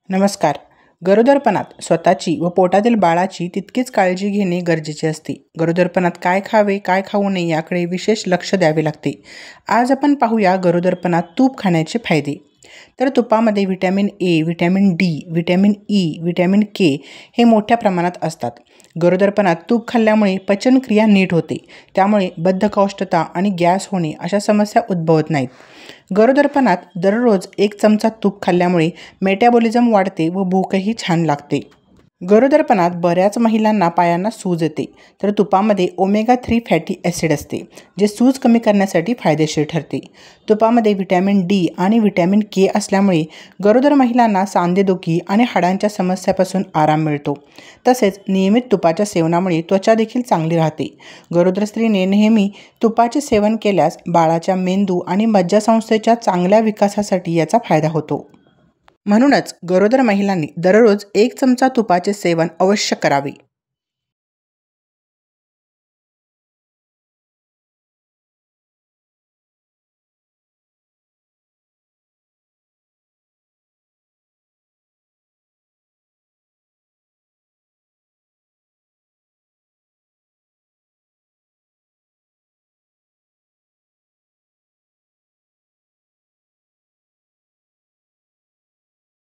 नमस्कार. गरोदरपणात स्वतःची व पोटातील बाळाची तितकीच काळजी घेणे गरजेचे असते. गरोदरपणात काय खावे, काय खाऊ नये याकडे विशेष लक्ष द्यावे लागते. आज आपण पाहूया गरोदरपणात तूप खाण्याचे फायदे. तर तुपामध्ये vitamin A, vitamin D, vitamin E, vitamin K हे मोठ्या प्रमाणात असतात. गरोदरपणात तूप खाल्ल्यामुळे पचनक्रिया नीट होते. त्यामुळे बद्धकोष्ठता आणि गॅस होणे अशा समस्या उद्भवत नाहीत. गरोदरपणात दररोज 1 चमचा तूप खाल्ल्यामुळे मेटाबॉलिझम वाढते व भूकही छान लागते. गरोदरपणात बऱ्याच महिलांना पायांना सूज येते. तर तुपामध्ये ओमेगा 3 फॅटी ॲसिड असते, जे सूज कमी करण्यासाठी फायदेशीर ठरते. तुपामध्ये व्हिटॅमिन डी आणि व्हिटॅमिन के असल्यामुळे गरोदर महिलांना सांधेदुखी आणि हाडांच्या समस्यापासून आराम मिळतो. तसेच नियमित तुपाच्या सेवनामुळे त्वचा देखील चांगली राहते. गरोदर स्त्रीने नेहमी तुपाचे सेवन केल्यास बाळाच्या मेंदू आणि मज्जासंस्थेच्या चांगल्या विकासासाठी याचा फायदा होतो. म्हणूनच गरोदर महिलांनी दररोज 1 चमचा तुपाचे सेवन अवश्य करावे.